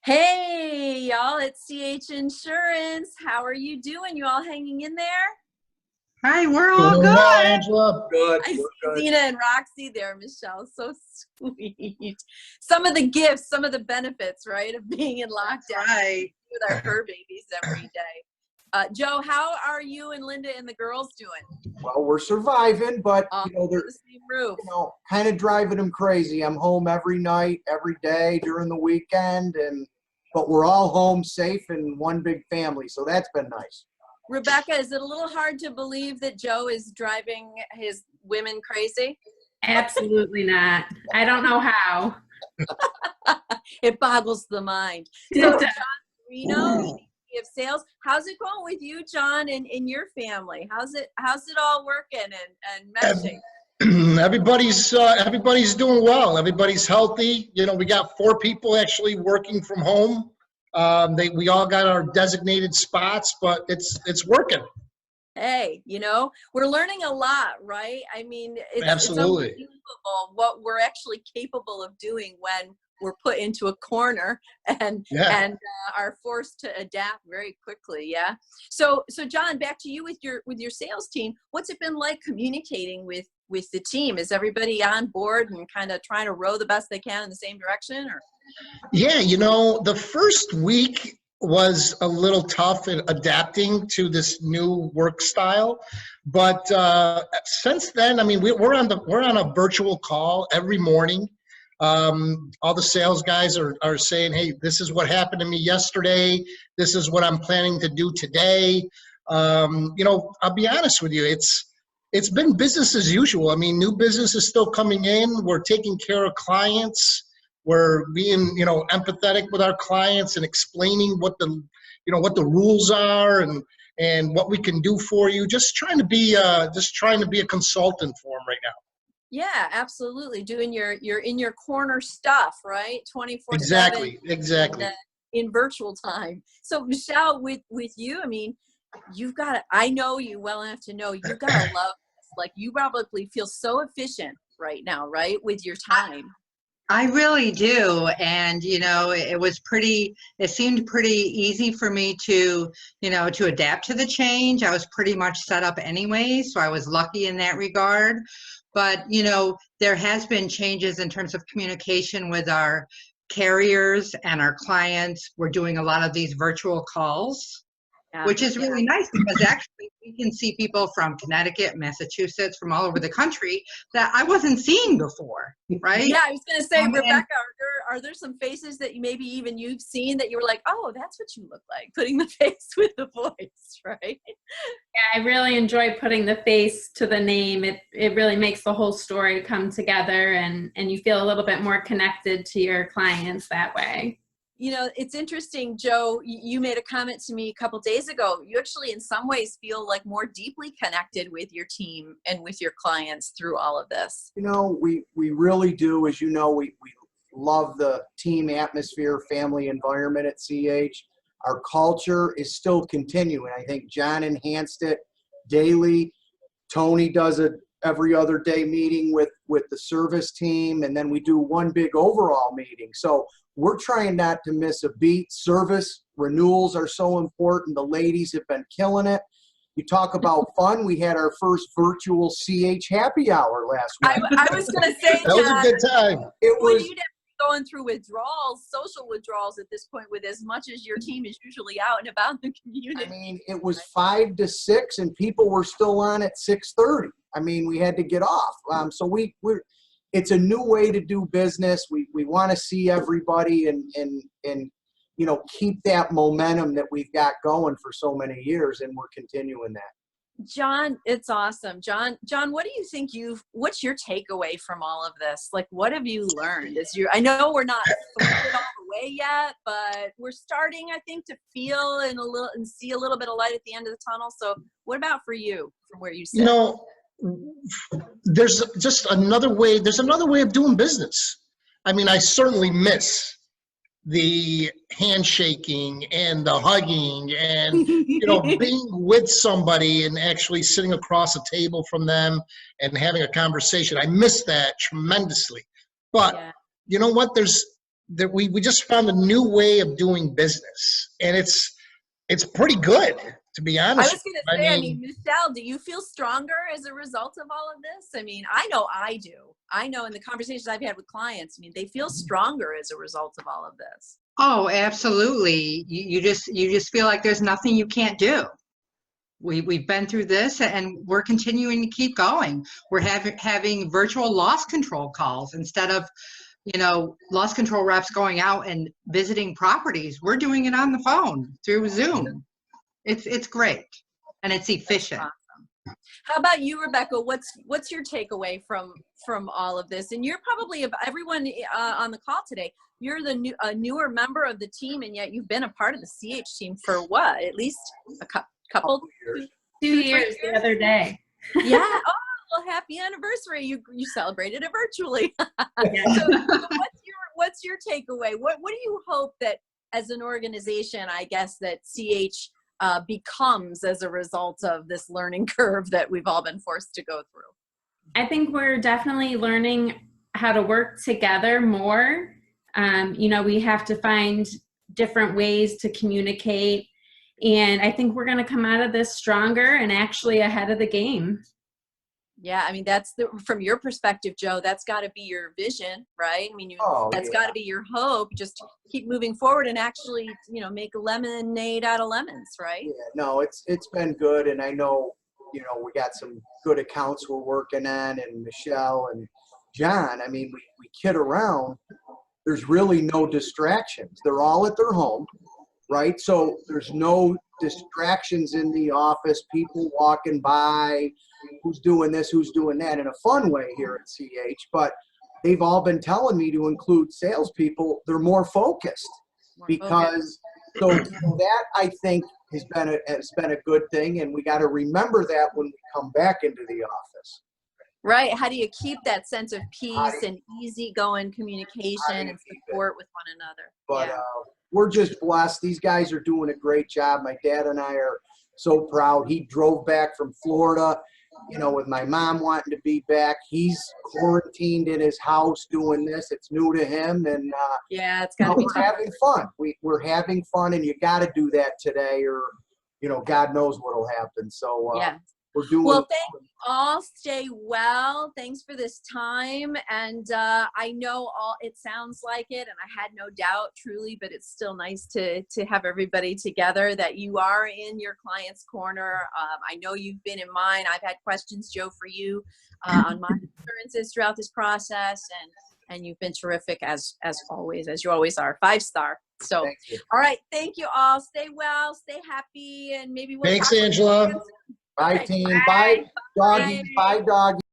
Hey, y'all, it's CH Insurance. How are you doing? You all hanging in there? Hi, we're all Doing well, good. Angela. Good. I see We're good. Zena and Roxy there, Michelle. So sweet. Some of the gifts, some of the benefits, right, of being in lockdown Right. with our fur babies every day. Joe, how are you and Linda and the girls doing? Well, we're surviving, but Under they're the same roof. kind of driving them crazy. I'm home every night, every day during the weekend, but we're all home safe and one big family, so that's been nice. Rebecca, is it a little hard to believe that Joe is driving his women crazy? Absolutely not. I don't know how. It boggles the mind. So, John Reno, VP of Sales, how's it going with you, John, and in your family? How's it all working and meshing? Everybody's doing well. Everybody's healthy. We got 4 people actually working from home. We all got our designated spots, but it's working. Hey, we're learning a lot, right? I mean, it's Absolutely. unbelievable what we're actually capable of doing when we're put into a corner and are forced to adapt very quickly. Yeah. So John, back to you with your sales team. What's it been like communicating with the team? Is everybody on board and kind of trying to row the best they can in the same direction? Or Yeah, the first week was a little tough in adapting to this new work style, but since then, I mean, we're on a virtual call every morning. All the sales guys are saying, hey, this is what happened to me yesterday. This is what I'm planning to do today. I'll be honest with you, it's been business as usual. I mean, new business is still coming in. We're taking care of clients. We're being, empathetic with our clients and explaining what the rules are and what we can do for you. Just trying to be a consultant for them right now. yeah, absolutely. Doing your in your corner stuff, right? 24/7. Exactly. In virtual time. So Michelle, with you, I mean, I know you well enough to know you've got to love this. Like, you probably feel so efficient right now, right? With your time. I really do. And, it seemed pretty easy for me to adapt to the change. I was pretty much set up anyway, so I was lucky in that regard. But, there has been changes in terms of communication with our carriers and our clients. We're doing a lot of these virtual calls. Which is really nice because actually we can see people from Connecticut, Massachusetts, from all over the country that I wasn't seeing before, right? Yeah, I was going to say, Rebecca, are there some faces that you've seen that you were like, oh, that's what you look like, putting the face with the voice, right? Yeah, I really enjoy putting the face to the name. It really makes the whole story come together and you feel a little bit more connected to your clients that way. It's interesting, Joe, you made a comment to me a couple days ago. You actually, in some ways, feel like more deeply connected with your team and with your clients through all of this. We really do. As you know, we love the team atmosphere, family environment at CH. Our culture is still continuing. I think John enhanced it daily. Tony does it every other day meeting with the service team, and then we do one big overall meeting. So we're trying not to miss a beat. Service renewals are so important. The ladies have been killing it. You talk about fun. We had our first virtual CH happy hour last week. I was going to say, that was a good time. It was. You'd have to be going through withdrawals, social withdrawals at this point, with as much as your team is usually out and about in the community. I mean, it was 5 to 6, and people were still on at 6:30. I mean, we had to get off. So it's a new way to do business. We want to see everybody and keep that momentum that we've got going for so many years, and we're continuing that. John, it's awesome. John, what do you think what's your takeaway from all of this? Like, what have you learned? I know we're not all the way yet, but we're starting, I think, to feel and see a little bit of light at the end of the tunnel. So what about for you from where you sit? There's another way of doing business. I mean, I certainly miss the handshaking and the hugging and being with somebody and actually sitting across a table from them and having a conversation. I miss that tremendously. But you know what? that we just found a new way of doing business, and it's pretty good, to be I honest. was going to say, I mean, Michelle, do you feel stronger as a result of all of this? I mean, I know I do. I know in the conversations I've had with clients, I mean, they feel stronger as a result of all of this. Oh, absolutely. You just feel like there's nothing you can't do. We've been through this, and we're continuing to keep going. We're having virtual loss control calls instead of, loss control reps going out and visiting properties. We're doing it on the phone through Zoom. It's great, and it's efficient. Awesome. How about you, Rebecca? What's your takeaway from all of this? And you're probably, of everyone on the call today, you're a newer member of the team, and yet you've been a part of the CH team for what? At least a couple years. 2 years the other day. Yeah. Oh, well, happy anniversary. You celebrated it virtually. So what's your takeaway? What do you hope that as an organization, I guess, that CH becomes as a result of this learning curve that we've all been forced to go through? I think we're definitely learning how to work together more. We have to find different ways to communicate. And I think we're going to come out of this stronger and actually ahead of the game. Yeah, I mean, from your perspective, Joe, that's got to be your vision, right? I mean, that's got to be your hope. Just keep moving forward and actually, make lemonade out of lemons, right? Yeah, no, it's been good, and I know, we got some good accounts we're working on, and Michelle and John. I mean, we kid around. There's really no distractions. They're all at their home, right? So there's no distractions in the office. People walking by. Who's doing this, who's doing that in a fun way here at CH, but they've all been telling me to include salespeople. They're more focused because so that I think has been a good thing, and we got to remember that when we come back into the office. Right. How do you keep that sense of peace and easygoing communication and support with one another? But we're just blessed. These guys are doing a great job. My dad and I are so proud. He drove back from Florida. With my mom wanting to be back, he's quarantined in his house doing this. It's new to him, and it's got to be we're having fun. We're having fun, and you got to do that today, or God knows what'll happen. So we're doing well. Thank you all. Stay well. Thanks for this time, and I know it sounds like it, and I had no doubt truly, but it's still nice to have everybody together, that you are in your client's corner. I know you've been in mine. I've had questions, Joe, for you on my experiences throughout this process, and you've been terrific as always, as you always are. 5-star. So all right, thank you all. Stay well, stay happy, and maybe we'll Thanks, Angela. Bye, team. Bye, doggy. Bye, doggy.